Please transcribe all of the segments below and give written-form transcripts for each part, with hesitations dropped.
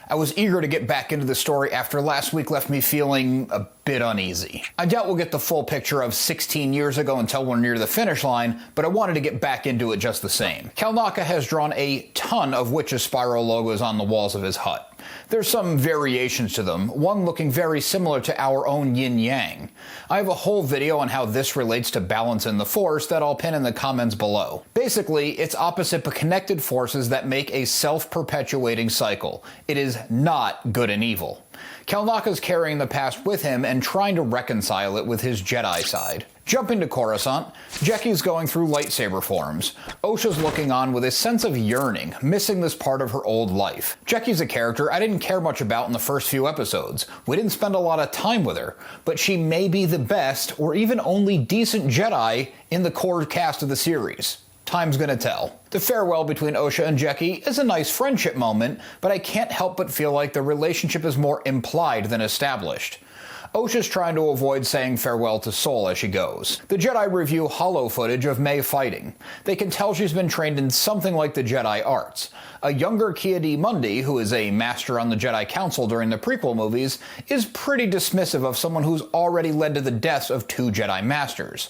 I was eager to get back into the story after last week left me feeling a bit uneasy. I doubt we'll get the full picture of 16 years ago until we're near the finish line, but I wanted to get back into it just the same. Kelnacca has drawn a ton of Witch's Spiral logos on the walls of his hut. There's some variations to them, one looking very similar to our own yin-yang. I have a whole video on how this relates to balance in the Force that I'll pin in the comments below. Basically, it's opposite but connected forces that make a self-perpetuating cycle. It is not good and evil. Kelnacca's carrying the past with him and trying to reconcile it with his Jedi side. Jumping to Coruscant, Jeki's going through lightsaber forms. Osha's looking on with a sense of yearning, missing this part of her old life. Jeki's a character I didn't care much about in the first few episodes. We didn't spend a lot of time with her, but she may be the best or even only decent Jedi in the core cast of the series. Time's gonna tell. The farewell between Osha and Jeki is a nice friendship moment, but I can't help but feel like the relationship is more implied than established. Osha's trying to avoid saying farewell to Sol as she goes. The Jedi review holo footage of May fighting. They can tell she's been trained in something like the Jedi arts. A younger Ki-Adi-Mundi, who is a master on the Jedi Council during the prequel movies, is pretty dismissive of someone who's already led to the deaths of 2 Jedi Masters.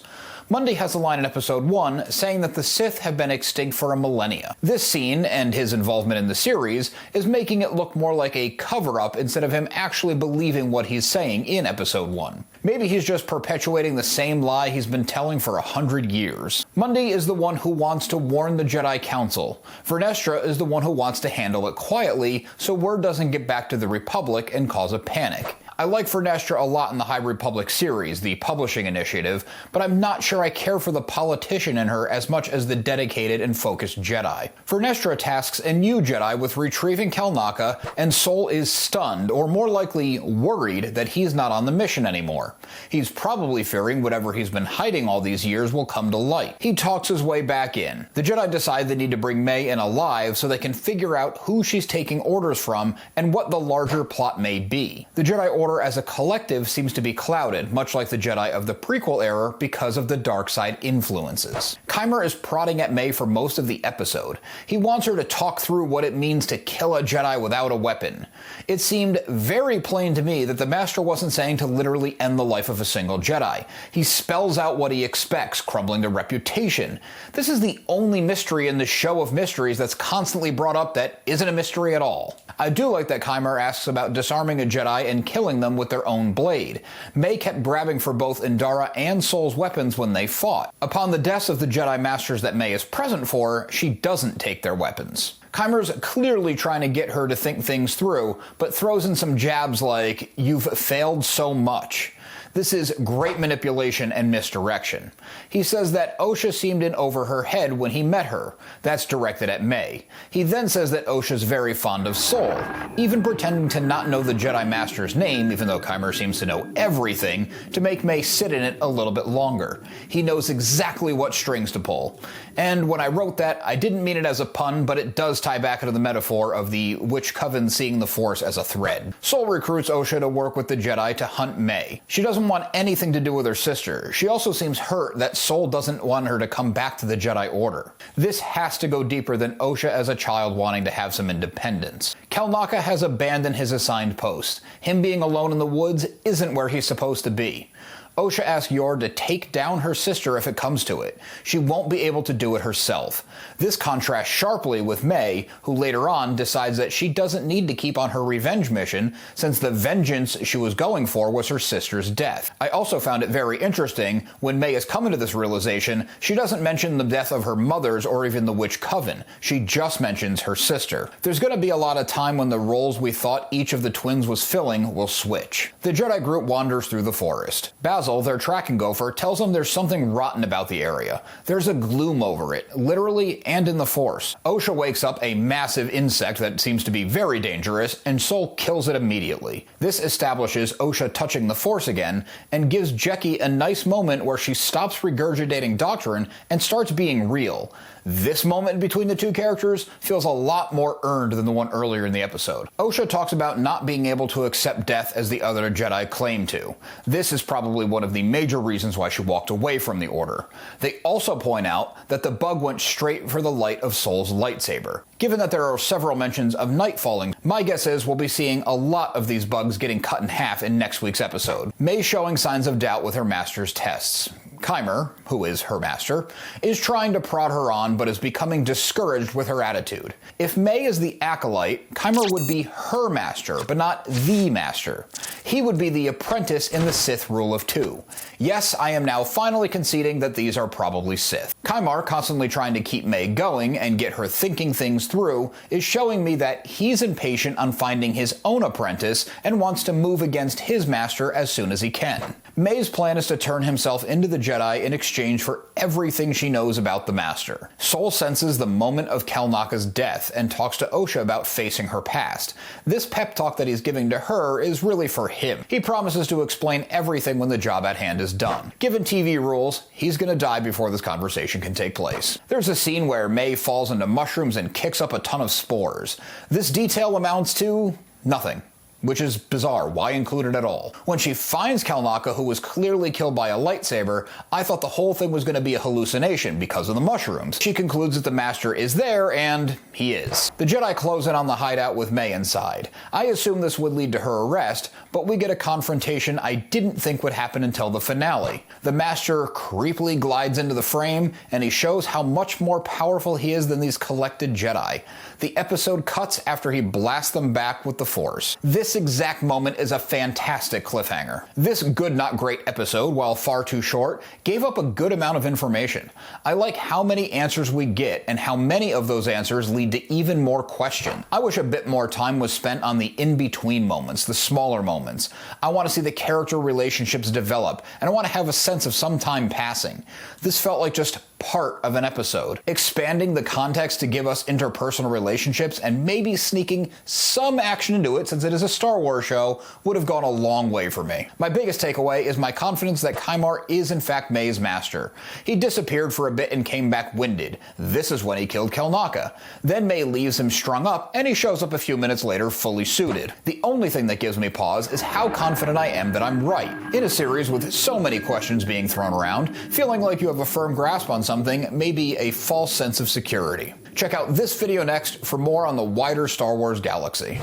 Mundi has a line in episode 1 saying that the Sith have been extinct for a millennia. This scene, and his involvement in the series, is making it look more like a cover-up instead of him actually believing what he's saying in episode 1. Maybe he's just perpetuating the same lie he's been telling for 100 years. Mundi is the one who wants to warn the Jedi Council. Vernestra is the one who wants to handle it quietly so word doesn't get back to the Republic and cause a panic. I like Vernestra a lot in the High Republic series, the publishing initiative, but I'm not sure I care for the politician in her as much as the dedicated and focused Jedi. Vernestra tasks a new Jedi with retrieving Kelnacca, and Sol is stunned, or more likely worried, that he's not on the mission anymore. He's probably fearing whatever he's been hiding all these years will come to light. He talks his way back in. The Jedi decide they need to bring May in alive so they can figure out who she's taking orders from and what the larger plot may be. The Jedi Order as a collective seems to be clouded, much like the Jedi of the prequel era, because of the dark side influences. Qimir is prodding at May for most of the episode. He wants her to talk through what it means to kill a Jedi without a weapon. It seemed very plain to me that the Master wasn't saying to literally end the life of a single Jedi. He spells out what he expects, crumbling their reputation. This is the only mystery in the show of mysteries that's constantly brought up that isn't a mystery at all. I do like that Qimir asks about disarming a Jedi and killing them with their own blade. May kept grabbing for both Indara and Sol's weapons when they fought. Upon the deaths of the Jedi Masters that May is present for, she doesn't take their weapons. Qimir's clearly trying to get her to think things through, but throws in some jabs like, "You've failed so much." This is great manipulation and misdirection. He says that Osha seemed in over her head when he met her. That's directed at May. He then says that Osha's very fond of Sol, even pretending to not know the Jedi Master's name, even though Qimir seems to know everything, to make May sit in it a little bit longer. He knows exactly what strings to pull. And when I wrote that, I didn't mean it as a pun, but it does tie back into the metaphor of the Witch Coven seeing the Force as a thread. Sol recruits Osha to work with the Jedi to hunt May. She doesn't want anything to do with her sister. She also seems hurt that Sol doesn't want her to come back to the Jedi Order. This has to go deeper than Osha as a child wanting to have some independence. Kelnacca has abandoned his assigned post. Him being alone in the woods isn't where he's supposed to be. Osha asks Yor to take down her sister if it comes to it. She won't be able to do it herself. This contrasts sharply with May, who later on decides that she doesn't need to keep on her revenge mission, since the vengeance she was going for was her sister's death. I also found it very interesting, when May is coming to this realization, she doesn't mention the death of her mother's or even the Witch Coven. She just mentions her sister. There's going to be a lot of time when the roles we thought each of the twins was filling will switch. The Jedi group wanders through the forest. Basil, their tracking gopher, tells them there's something rotten about the area. There's a gloom over it, literally and in the Force. Osha wakes up a massive insect that seems to be very dangerous, and Sol kills it immediately. This establishes Osha touching the Force again, and gives Jeki a nice moment where she stops regurgitating doctrine and starts being real. This moment between the two characters feels a lot more earned than the one earlier in the episode. Osha talks about not being able to accept death as the other Jedi claim to. This is probably one of the major reasons why she walked away from the Order. They also point out that the bug went straight for the light of Soul's lightsaber. Given that there are several mentions of night falling, my guess is we'll be seeing a lot of these bugs getting cut in half in next week's episode. May showing signs of doubt with her master's tests. Qimir, who is her master, is trying to prod her on but is becoming discouraged with her attitude. If May is the Acolyte, Qimir would be her master, but not the master. He would be the apprentice in the Sith rule of two. Yes, I am now finally conceding that these are probably Sith. Qimir, constantly trying to keep May going and get her thinking things through, is showing me that he's impatient on finding his own apprentice and wants to move against his master as soon as he can. May's plan is to turn himself into the Jedi in exchange for everything she knows about the Master. Soul senses the moment of Kelnacca's death and talks to Osha about facing her past. This pep talk that he's giving to her is really for him. He promises to explain everything when the job at hand is done. Given TV rules, he's gonna die before this conversation can take place. There's a scene where May falls into mushrooms and kicks up a ton of spores. This detail amounts to nothing. Which is bizarre. Why include it at all? When she finds Kelnacca, who was clearly killed by a lightsaber, I thought the whole thing was going to be a hallucination because of the mushrooms. She concludes that the Master is there, and he is. The Jedi close in on the hideout with May inside. I assume this would lead to her arrest, but we get a confrontation I didn't think would happen until the finale. The Master creepily glides into the frame, and he shows how much more powerful he is than these collected Jedi. The episode cuts after he blasts them back with the Force. This exact moment is a fantastic cliffhanger. This good not great episode, while far too short, gave up a good amount of information. I like how many answers we get and how many of those answers lead to even more question. I wish a bit more time was spent on the in-between moments, the smaller moments. I want to see the character relationships develop, and I want to have a sense of some time passing. This felt like just part of an episode. Expanding the context to give us interpersonal relationships and maybe sneaking some action into it, since it is a Star Wars show, would have gone a long way for me. My biggest takeaway is my confidence that Qimir is in fact May's master. He disappeared for a bit and came back winded. This is when he killed Kelnacca. Then May leaves him strung up, and he shows up a few minutes later fully suited. The only thing that gives me pause is how confident I am that I'm right. In a series with so many questions being thrown around, feeling like you have a firm grasp on something may be a false sense of security. Check out this video next for more on the wider Star Wars galaxy.